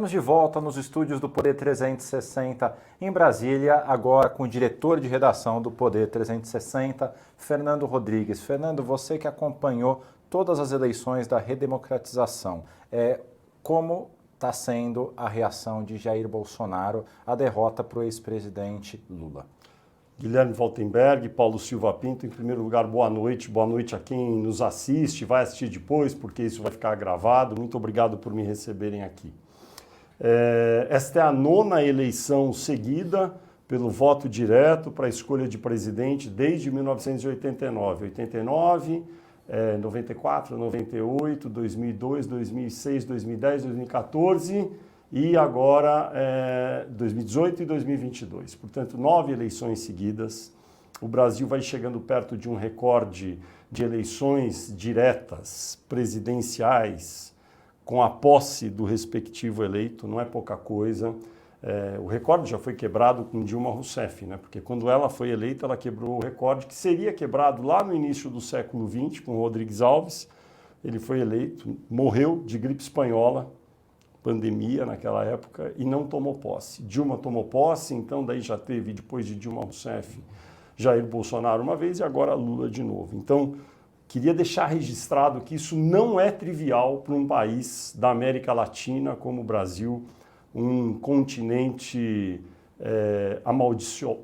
Estamos de volta nos estúdios do Poder 360 em Brasília, agora com o diretor de redação do Poder 360, Fernando Rodrigues. Fernando, você que acompanhou todas as eleições da redemocratização, como está sendo a reação de Jair Bolsonaro à derrota para o ex-presidente Lula? Guilherme Valtenberg, Paulo Silva Pinto, em primeiro lugar, boa noite a quem nos assiste, vai assistir depois, porque isso vai ficar gravado. Muito obrigado por me receberem aqui. Esta é a 9ª eleição seguida pelo voto direto para a escolha de presidente desde 1989. 89, 94, 98, 2002, 2006, 2010, 2014 e agora 2018 e 2022. Portanto, 9 eleições seguidas. O Brasil vai chegando perto de um recorde de eleições diretas, presidenciais, com a posse do respectivo eleito, não é pouca coisa. O recorde já foi quebrado com Dilma Rousseff, né? Porque quando ela foi eleita, ela quebrou o recorde que seria quebrado lá no início do século XX, com Rodrigues Alves. Ele foi eleito, morreu de gripe espanhola, pandemia naquela época, e não tomou posse. Dilma tomou posse, então daí já teve, depois de Dilma Rousseff, Jair Bolsonaro uma vez e agora Lula de novo. Então, queria deixar registrado que isso não é trivial para um país da América Latina como o Brasil, um continente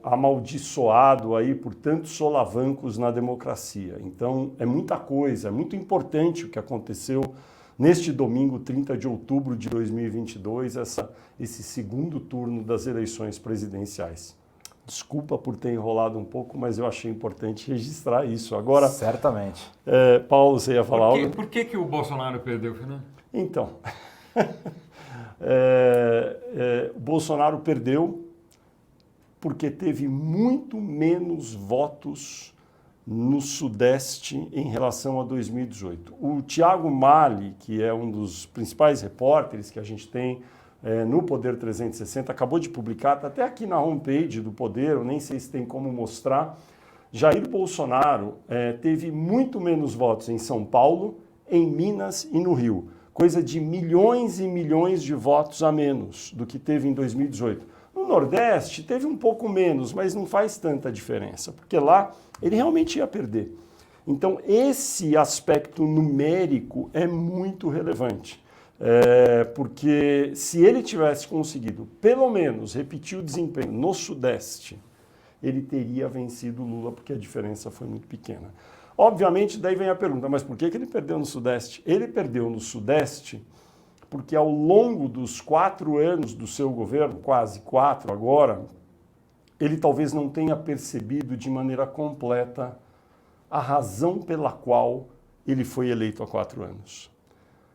amaldiçoado aí por tantos solavancos na democracia. Então, é muita coisa, é muito importante o que aconteceu neste domingo, 30 de outubro de 2022, esse segundo turno das eleições presidenciais. Desculpa por ter enrolado um pouco, mas eu achei importante registrar isso. Agora, certamente. Paulo, você ia falar algo? Por que o Bolsonaro perdeu, Fernando? Então, o Bolsonaro perdeu porque teve muito menos votos no Sudeste em relação a 2018. O Thiago Mali, que é um dos principais repórteres que a gente tem no Poder 360, acabou de publicar, está até aqui na homepage do Poder, eu nem sei se tem como mostrar. Jair Bolsonaro teve muito menos votos em São Paulo, em Minas e no Rio. Coisa de milhões e milhões de votos a menos do que teve em 2018. No Nordeste teve um pouco menos, mas não faz tanta diferença, porque lá ele realmente ia perder. Então esse aspecto numérico é muito relevante. Porque se ele tivesse conseguido, pelo menos, repetir o desempenho no Sudeste, ele teria vencido o Lula, porque a diferença foi muito pequena. Obviamente, daí vem a pergunta, mas por que ele perdeu no Sudeste? Ele perdeu no Sudeste porque ao longo dos 4 anos do seu governo, quase 4 agora, ele talvez não tenha percebido de maneira completa a razão pela qual ele foi eleito há 4 anos.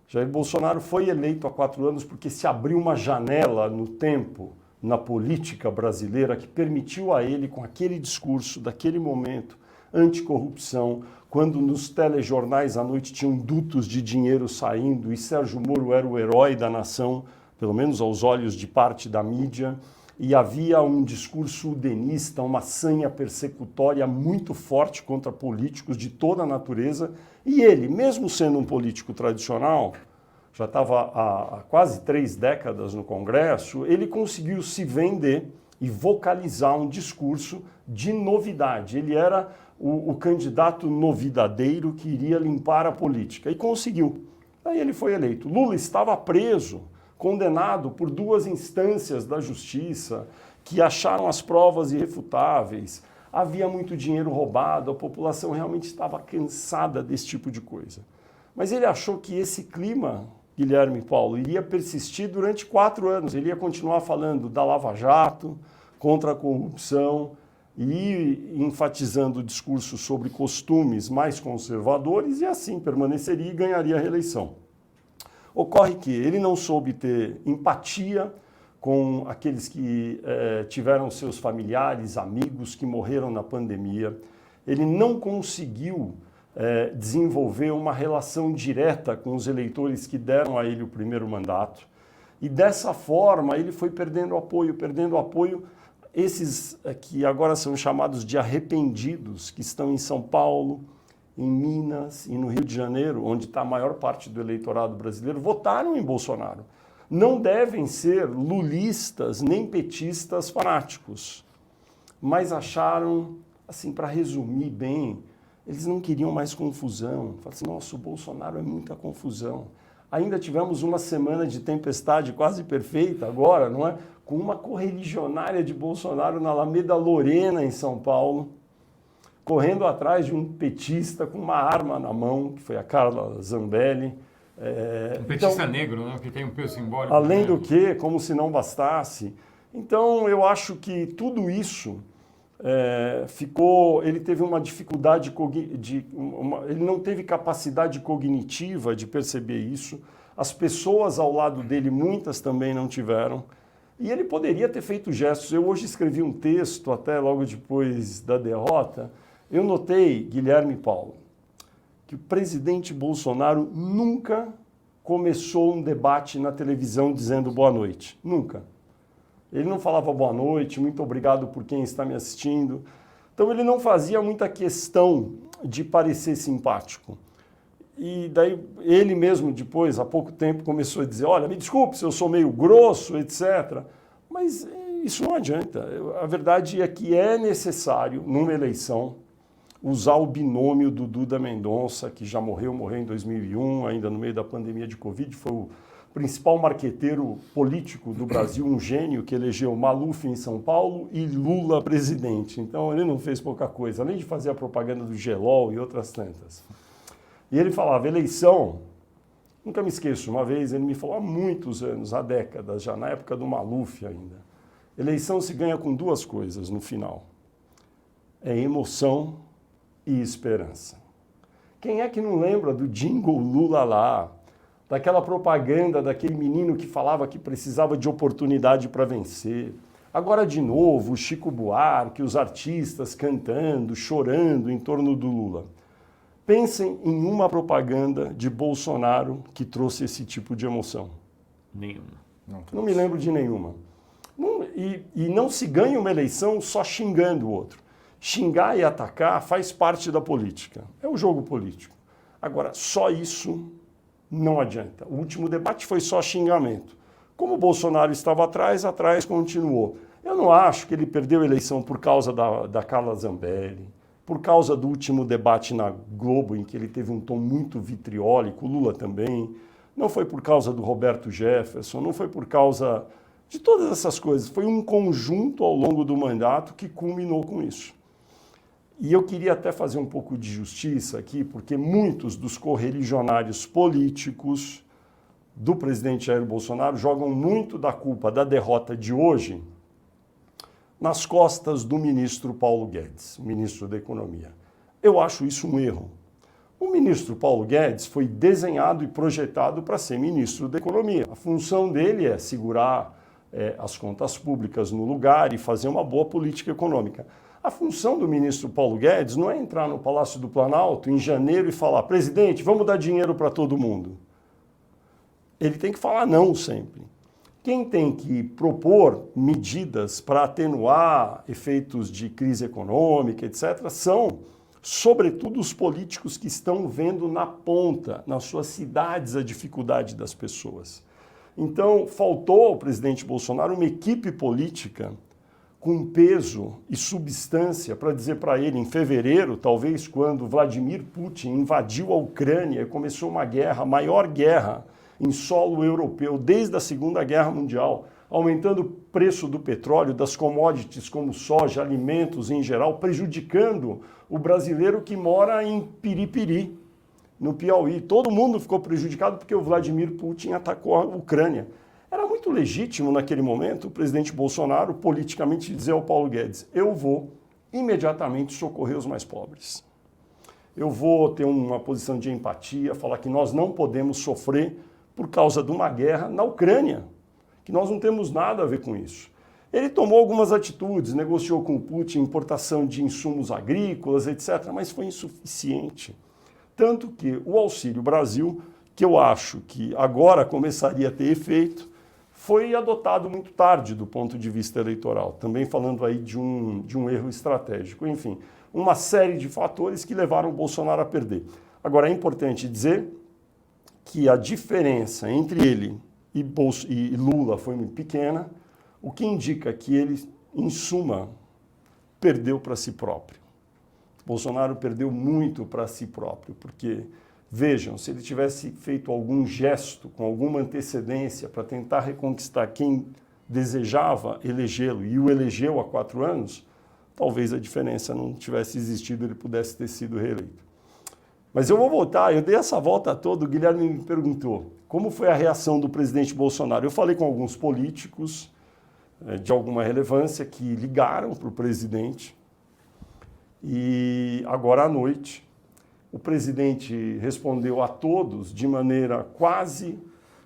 Jair Bolsonaro foi eleito há 4 anos porque se abriu uma janela no tempo, na política brasileira, que permitiu a ele, com aquele discurso daquele momento, anticorrupção, quando nos telejornais à noite tinham dutos de dinheiro saindo e Sérgio Moro era o herói da nação, pelo menos aos olhos de parte da mídia, e havia um discurso udenista, uma sanha persecutória muito forte contra políticos de toda a natureza, e ele, mesmo sendo um político tradicional, já estava há quase 3 décadas no Congresso, ele conseguiu se vender e vocalizar um discurso de novidade. Ele era o candidato novidadeiro que iria limpar a política, e conseguiu. Aí ele foi eleito. Lula estava preso, condenado por 2 instâncias da justiça que acharam as provas irrefutáveis, havia muito dinheiro roubado, a população realmente estava cansada desse tipo de coisa. Mas ele achou que esse clima, Guilherme e Paulo, iria persistir durante 4 anos, ele ia continuar falando da Lava Jato, contra a corrupção e enfatizando o discurso sobre costumes mais conservadores e assim permaneceria e ganharia a reeleição. Ocorre que ele não soube ter empatia com aqueles que tiveram seus familiares, amigos que morreram na pandemia. Ele não conseguiu desenvolver uma relação direta com os eleitores que deram a ele o primeiro mandato. E dessa forma ele foi perdendo apoio. Esses que agora são chamados de arrependidos, que estão em São Paulo, em Minas e no Rio de Janeiro, onde está a maior parte do eleitorado brasileiro, votaram em Bolsonaro. não devem ser lulistas nem petistas fanáticos, mas acharam, assim, para resumir bem, eles não queriam mais confusão. Falaram assim, nossa, o Bolsonaro é muita confusão. Ainda tivemos uma semana de tempestade quase perfeita agora, não é? Com uma correligionária de Bolsonaro na Alameda Lorena, em São Paulo, correndo atrás de um petista com uma arma na mão, que foi a Carla Zambelli. Um petista negro, né? Que tem um peso simbólico. Além do que, como se não bastasse. Então, eu acho que tudo isso ele teve uma dificuldade, ele não teve capacidade cognitiva de perceber isso. As pessoas ao lado dele, muitas também não tiveram. E ele poderia ter feito gestos. Eu hoje escrevi um texto, até logo depois da derrota. Eu notei, Guilherme e Paulo, que o presidente Bolsonaro nunca começou um debate na televisão dizendo boa noite. Nunca. Ele não falava boa noite, muito obrigado por quem está me assistindo. Então ele não fazia muita questão de parecer simpático. E daí ele mesmo depois, há pouco tempo, começou a dizer, olha, me desculpe se eu sou meio grosso, etc. Mas isso não adianta. A verdade é que é necessário, numa eleição, usar o binômio do Duda Mendonça, que já morreu em 2001, ainda no meio da pandemia de Covid, foi o principal marqueteiro político do Brasil, um gênio que elegeu Maluf em São Paulo e Lula presidente. Então ele não fez pouca coisa, além de fazer a propaganda do Gelol e outras tantas. E ele falava, eleição, nunca me esqueço, uma vez ele me falou há muitos anos, há décadas já, na época do Maluf ainda, eleição se ganha com duas coisas no final, é emoção e esperança. Quem é que não lembra do jingle Lula lá, daquela propaganda daquele menino que falava que precisava de oportunidade para vencer? Agora de novo, o Chico Buarque, os artistas cantando, chorando em torno do Lula. Pensem em uma propaganda de Bolsonaro que trouxe esse tipo de emoção. Nenhuma. Não me lembro de nenhuma. E não se ganha uma eleição só xingando o outro. Xingar e atacar faz parte da política. É o jogo político. Agora, só isso não adianta. O último debate foi só xingamento. Como o Bolsonaro estava atrás continuou. Eu não acho que ele perdeu a eleição por causa da Carla Zambelli, por causa do último debate na Globo, em que ele teve um tom muito vitriólico, Lula também. Não foi por causa do Roberto Jefferson, não foi por causa de todas essas coisas. Foi um conjunto ao longo do mandato que culminou com isso. E eu queria até fazer um pouco de justiça aqui, porque muitos dos correligionários políticos do presidente Jair Bolsonaro jogam muito da culpa da derrota de hoje nas costas do ministro Paulo Guedes, ministro da Economia. Eu acho isso um erro. O ministro Paulo Guedes foi desenhado e projetado para ser ministro da Economia. A função dele é segurar as contas públicas no lugar e fazer uma boa política econômica. A função do ministro Paulo Guedes não é entrar no Palácio do Planalto em janeiro e falar, presidente, vamos dar dinheiro para todo mundo. Ele tem que falar não sempre. Quem tem que propor medidas para atenuar efeitos de crise econômica, etc., são, sobretudo, os políticos que estão vendo na ponta, nas suas cidades, a dificuldade das pessoas. Então, faltou ao presidente Bolsonaro uma equipe política com peso e substância para dizer para ele, em fevereiro, talvez quando Vladimir Putin invadiu a Ucrânia e começou uma guerra, a maior guerra em solo europeu desde a Segunda Guerra Mundial, aumentando o preço do petróleo, das commodities como soja, alimentos em geral, prejudicando o brasileiro que mora em Piripiri, no Piauí. Todo mundo ficou prejudicado porque o Vladimir Putin atacou a Ucrânia. Era muito legítimo naquele momento o presidente Bolsonaro politicamente dizer ao Paulo Guedes, eu vou imediatamente socorrer os mais pobres. Eu vou ter uma posição de empatia, falar que nós não podemos sofrer por causa de uma guerra na Ucrânia, que nós não temos nada a ver com isso. Ele tomou algumas atitudes, negociou com o Putin importação de insumos agrícolas, etc., mas foi insuficiente. Tanto que o Auxílio Brasil, que eu acho que agora começaria a ter efeito, foi adotado muito tarde do ponto de vista eleitoral, também falando aí de um erro estratégico. Enfim, uma série de fatores que levaram o Bolsonaro a perder. Agora, é importante dizer que a diferença entre ele e Lula foi muito pequena, o que indica que ele, em suma, perdeu para si próprio. Bolsonaro perdeu muito para si próprio, porque, vejam, se ele tivesse feito algum gesto com alguma antecedência para tentar reconquistar quem desejava elegê-lo e o elegeu há 4 anos, talvez a diferença não tivesse existido, ele pudesse ter sido reeleito. Mas eu vou voltar, eu dei essa volta toda, o Guilherme me perguntou como foi a reação do presidente Bolsonaro. Eu falei com alguns políticos de alguma relevância que ligaram para o presidente e agora à noite o presidente respondeu a todos de maneira quase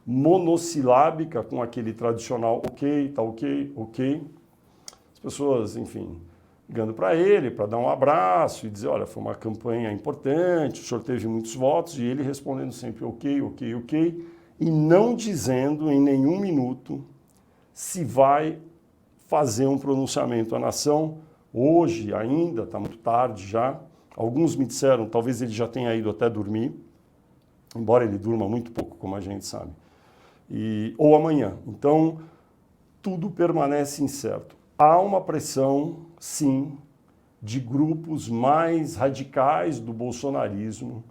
monossilábica, com aquele tradicional ok, tá ok, ok. As pessoas, enfim, ligando para ele, para dar um abraço e dizer, olha, foi uma campanha importante, o senhor teve muitos votos, e ele respondendo sempre ok, ok, ok, e não dizendo em nenhum minuto se vai fazer um pronunciamento à nação hoje ainda, está muito tarde já. Alguns me disseram, talvez ele já tenha ido até dormir, embora ele durma muito pouco, como a gente sabe, ou amanhã. Então, tudo permanece incerto. Há uma pressão, sim, de grupos mais radicais do bolsonarismo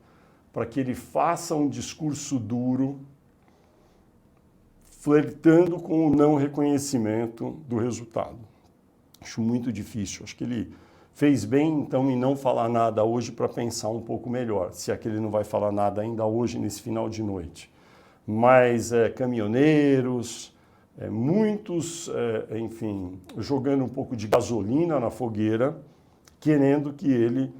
para que ele faça um discurso duro, flertando com o não reconhecimento do resultado. Acho muito difícil. Acho que ele fez bem, então, em não falar nada hoje para pensar um pouco melhor, se é que ele não vai falar nada ainda hoje, nesse final de noite. Mas caminhoneiros, muitos, enfim, jogando um pouco de gasolina na fogueira, querendo que ele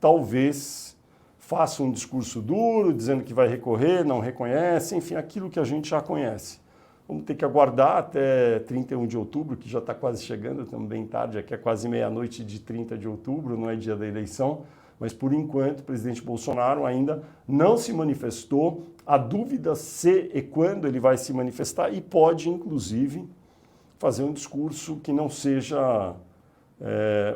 talvez faça um discurso duro, dizendo que vai recorrer, não reconhece, enfim, aquilo que a gente já conhece. Vamos ter que aguardar até 31 de outubro, que já está quase chegando, estamos bem tarde, aqui é quase meia-noite de 30 de outubro, não é dia da eleição, mas por enquanto o presidente Bolsonaro ainda não se manifestou. A dúvida se e quando ele vai se manifestar e pode, inclusive, fazer um discurso que não seja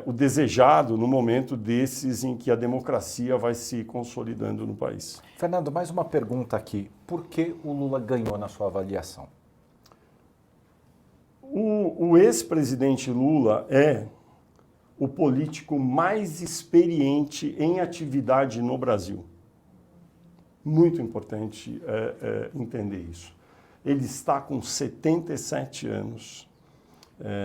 o desejado no momento desses em que a democracia vai se consolidando no país. Fernando, mais uma pergunta aqui. Por que o Lula ganhou na sua avaliação? O ex-presidente Lula é o político mais experiente em atividade no Brasil. Muito importante entender isso. Ele está com 77 anos.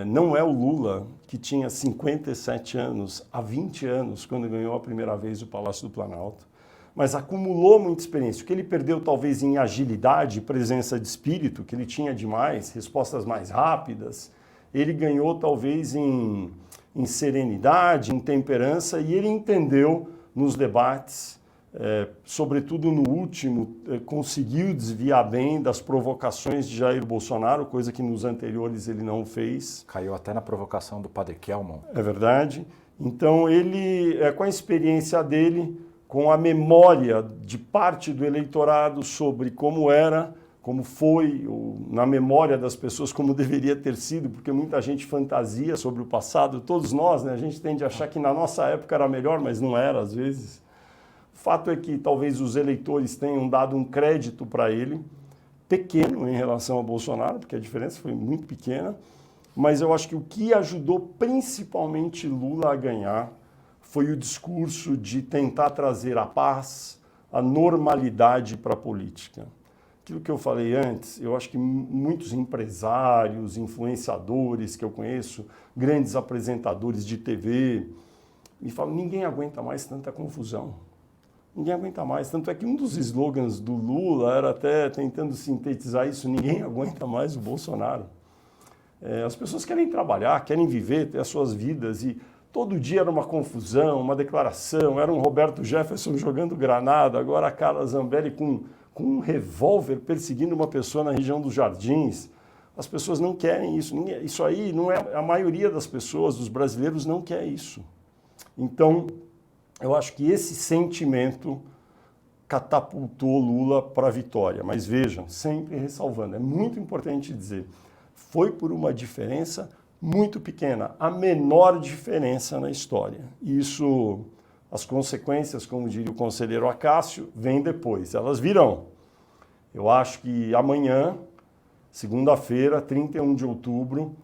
Não é o Lula que tinha 57 anos há 20 anos, quando ganhou a primeira vez o Palácio do Planalto, mas acumulou muita experiência. O que ele perdeu talvez em agilidade, presença de espírito, que ele tinha demais, respostas mais rápidas, ele ganhou talvez em serenidade, em temperança, e ele entendeu nos debates, sobretudo no último, conseguiu desviar bem das provocações de Jair Bolsonaro, coisa que nos anteriores ele não fez. Caiu até na provocação do Padre Kelman. É verdade. Então ele, com a experiência dele, com a memória de parte do eleitorado sobre como era, como foi, na memória das pessoas, como deveria ter sido, porque muita gente fantasia sobre o passado, todos nós, né? A gente tende a achar que na nossa época era melhor, mas não era às vezes. O fato é que talvez os eleitores tenham dado um crédito para ele, pequeno em relação a Bolsonaro, porque a diferença foi muito pequena, mas eu acho que o que ajudou principalmente Lula a ganhar foi o discurso de tentar trazer a paz, a normalidade para a política. Aquilo que eu falei antes, eu acho que muitos empresários, influenciadores que eu conheço, grandes apresentadores de TV, me falam, ninguém aguenta mais tanta confusão. Ninguém aguenta mais. Tanto é que um dos slogans do Lula era até tentando sintetizar isso, ninguém aguenta mais o Bolsonaro. As pessoas querem trabalhar, querem viver, ter as suas vidas e todo dia era uma confusão, uma declaração, era um Roberto Jefferson jogando granada, agora a Carla Zambelli com um revólver perseguindo uma pessoa na região dos Jardins. As pessoas não querem isso. Isso aí não é a maioria das pessoas, dos brasileiros, não quer isso. Então, eu acho que esse sentimento catapultou Lula para a vitória. Mas vejam, sempre ressalvando, é muito importante dizer, foi por uma diferença muito pequena, a menor diferença na história. Isso, as consequências, como diria o conselheiro Acácio, vêm depois, elas virão. Eu acho que amanhã Segunda-feira, 31 de outubro,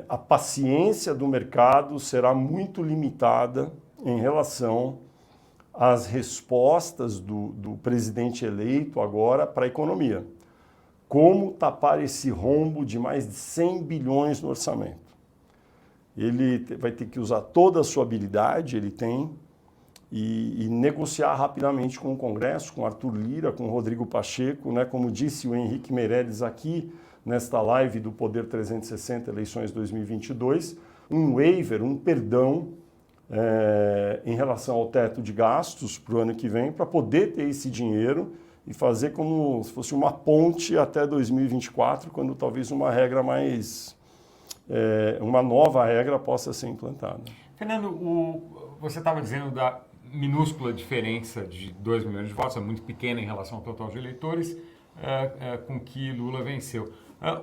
a paciência do mercado será muito limitada em relação às respostas do presidente eleito agora para a economia. Como tapar esse rombo de mais de 100 bilhões no orçamento? Ele vai ter que usar toda a sua habilidade, ele tem, e negociar rapidamente com o Congresso, com Arthur Lira, com Rodrigo Pacheco, né? Como disse o Henrique Meirelles aqui, nesta live do Poder 360 Eleições 2022, um waiver, um perdão em relação ao teto de gastos para o ano que vem, para poder ter esse dinheiro e fazer como se fosse uma ponte até 2024, quando talvez uma regra mais, uma nova regra possa ser implantada. Fernando, você estava dizendo da minúscula diferença de 2 milhões de votos, é muito pequena em relação ao total de eleitores, com que Lula venceu.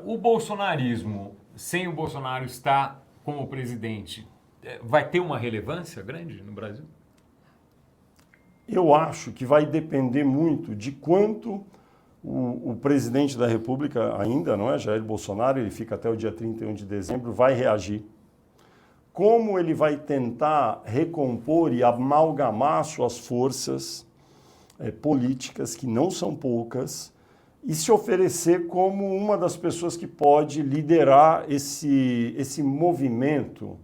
O bolsonarismo, sem o Bolsonaro estar como presidente, vai ter uma relevância grande no Brasil? Eu acho que vai depender muito de quanto o presidente da República ainda, não é, Jair Bolsonaro, ele fica até o dia 31 de dezembro, vai reagir. Como ele vai tentar recompor e amalgamar suas forças políticas, que não são poucas, e se oferecer como uma das pessoas que pode liderar esse movimento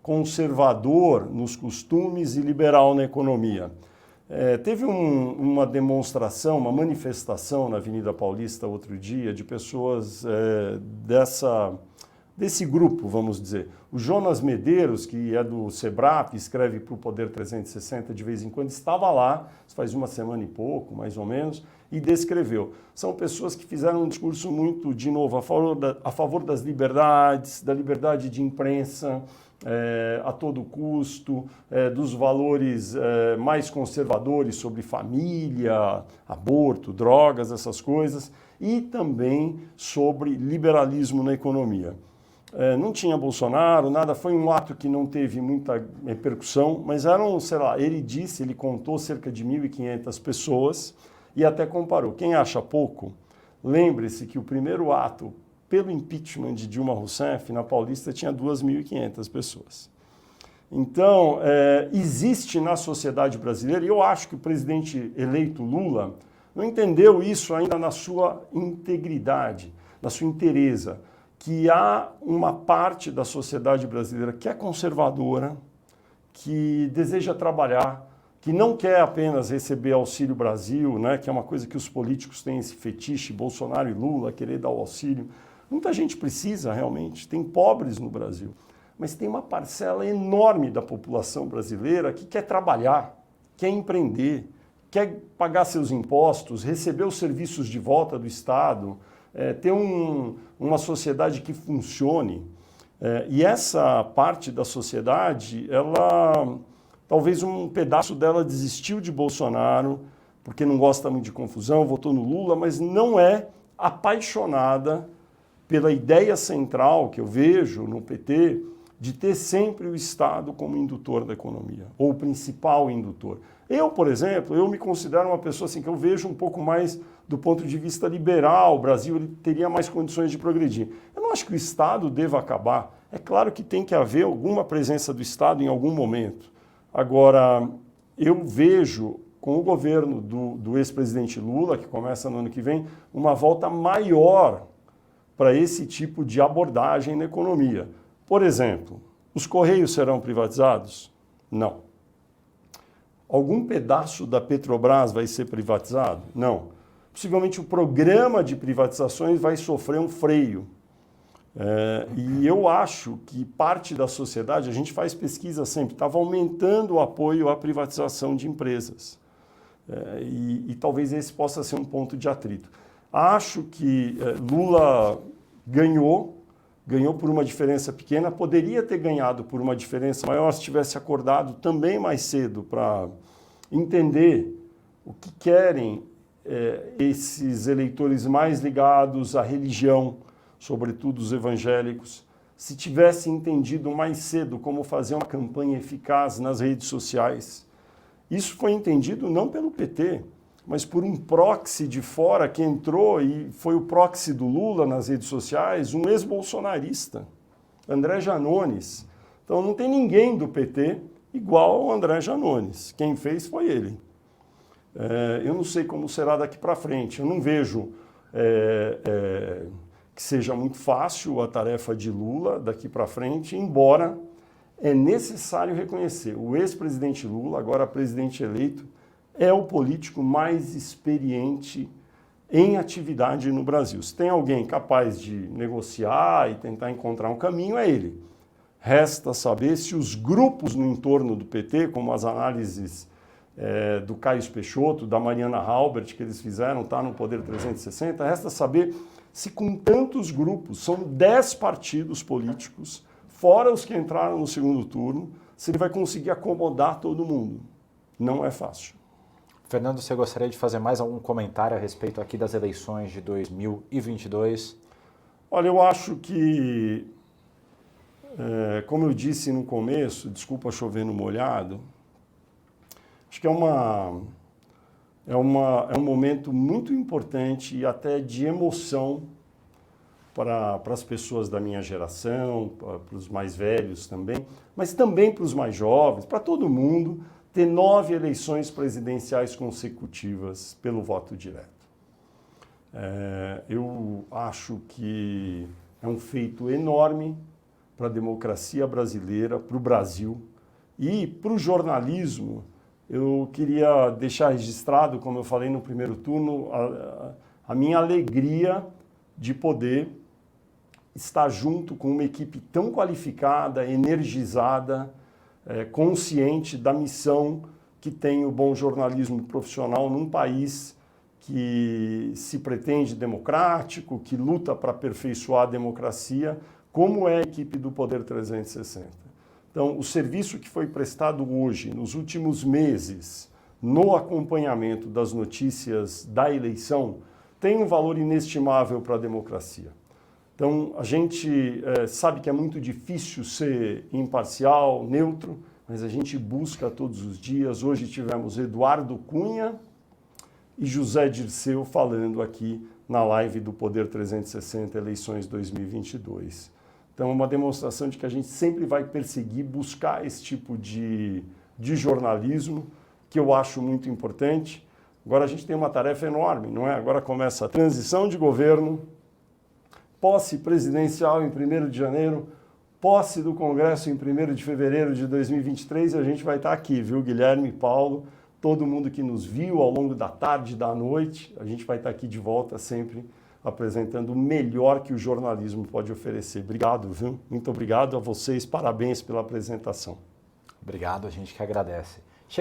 conservador nos costumes e liberal na economia. Teve uma demonstração, uma manifestação na Avenida Paulista outro dia de pessoas desse grupo, vamos dizer. O Jonas Medeiros, que é do Sebrap, escreve para o Poder 360 de vez em quando, estava lá, faz uma semana e pouco, mais ou menos, e descreveu. São pessoas que fizeram um discurso muito, de novo, a favor das liberdades, da liberdade de imprensa, a todo custo, dos valores mais conservadores sobre família, aborto, drogas, essas coisas, e também sobre liberalismo na economia. Não tinha Bolsonaro, nada, foi um ato que não teve muita repercussão, mas eram, sei lá, ele contou cerca de 1.500 pessoas e até comparou. Quem acha pouco, lembre-se que o primeiro ato pelo impeachment de Dilma Rousseff, na Paulista tinha 2.500 pessoas. Então, existe na sociedade brasileira, e eu acho que o presidente eleito Lula não entendeu isso ainda na sua integridade, na sua inteireza, que há uma parte da sociedade brasileira que é conservadora, que deseja trabalhar, que não quer apenas receber Auxílio Brasil, né, que é uma coisa que os políticos têm esse fetiche, Bolsonaro e Lula, querer dar o auxílio. Muita gente precisa realmente, tem pobres no Brasil, mas tem uma parcela enorme da população brasileira que quer trabalhar, quer empreender, quer pagar seus impostos, receber os serviços de volta do Estado, ter uma sociedade que funcione. E essa parte da sociedade, talvez um pedaço dela desistiu de Bolsonaro, porque não gosta muito de confusão, votou no Lula, mas não é apaixonada pela ideia central que eu vejo no PT de ter sempre o Estado como indutor da economia, ou o principal indutor. Eu, por exemplo, eu me considero uma pessoa assim, que eu vejo um pouco mais do ponto de vista liberal, o Brasil ele teria mais condições de progredir. Eu não acho que o Estado deva acabar. É claro que tem que haver alguma presença do Estado em algum momento. Agora, eu vejo com o governo do ex-presidente Lula, que começa no ano que vem, uma volta maior para esse tipo de abordagem na economia. Por exemplo, os Correios serão privatizados? Não. Algum pedaço da Petrobras vai ser privatizado? Não. Possivelmente o programa de privatizações vai sofrer um freio. E eu acho que parte da sociedade, a gente faz pesquisa sempre, estava aumentando o apoio à privatização de empresas. E talvez esse possa ser um ponto de atrito. Acho que Lula ganhou por uma diferença pequena, poderia ter ganhado por uma diferença maior se tivesse acordado também mais cedo para entender o que querem esses eleitores mais ligados à religião, sobretudo os evangélicos, se tivesse entendido mais cedo como fazer uma campanha eficaz nas redes sociais. Isso foi entendido não pelo PT, mas por um proxy de fora que entrou e foi o proxy do Lula nas redes sociais, um ex-bolsonarista, André Janones. Então não tem ninguém do PT igual ao André Janones. Quem fez foi ele. Eu não sei como será daqui para frente. Eu não vejo que seja muito fácil a tarefa de Lula daqui para frente, embora é necessário reconhecer, o ex-presidente Lula, agora presidente eleito, é o político mais experiente em atividade no Brasil. Se tem alguém capaz de negociar e tentar encontrar um caminho, é ele. Resta saber se os grupos no entorno do PT, como as análises do Caio Peixoto, da Mariana Halbert, que eles fizeram, tá no Poder 360, resta saber se com tantos grupos, são 10 partidos políticos, fora os que entraram no segundo turno, se ele vai conseguir acomodar todo mundo. Não é fácil. Fernando, você gostaria de fazer mais algum comentário a respeito aqui das eleições de 2022? Olha, eu acho que, como eu disse no começo, desculpa chover no molhado, acho que é um momento muito importante e até de emoção para as pessoas da minha geração, para os mais velhos também, mas também para os mais jovens, para todo mundo, ter 9 eleições presidenciais consecutivas pelo voto direto. Eu acho que é um feito enorme para a democracia brasileira, para o Brasil e para o jornalismo. Eu queria deixar registrado, como eu falei no primeiro turno, a minha alegria de poder estar junto com uma equipe tão qualificada, energizada, consciente da missão que tem o bom jornalismo profissional num país que se pretende democrático, que luta para aperfeiçoar a democracia, como é a equipe do Poder 360. Então, o serviço que foi prestado hoje, nos últimos meses, no acompanhamento das notícias da eleição, tem um valor inestimável para a democracia. Então, a gente sabe que é muito difícil ser imparcial, neutro, mas a gente busca todos os dias. Hoje tivemos Eduardo Cunha e José Dirceu falando aqui na live do Poder 360 Eleições 2022. Então, é uma demonstração de que a gente sempre vai perseguir, buscar esse tipo de jornalismo, que eu acho muito importante. Agora a gente tem uma tarefa enorme, não é? Agora começa a transição de governo, posse presidencial em 1º de janeiro, posse do Congresso em 1º de fevereiro de 2023 e a gente vai estar aqui, viu, Guilherme e Paulo, todo mundo que nos viu ao longo da tarde e da noite, a gente vai estar aqui de volta sempre apresentando o melhor que o jornalismo pode oferecer. Obrigado, viu? Muito obrigado a vocês, parabéns pela apresentação. Obrigado, a gente que agradece.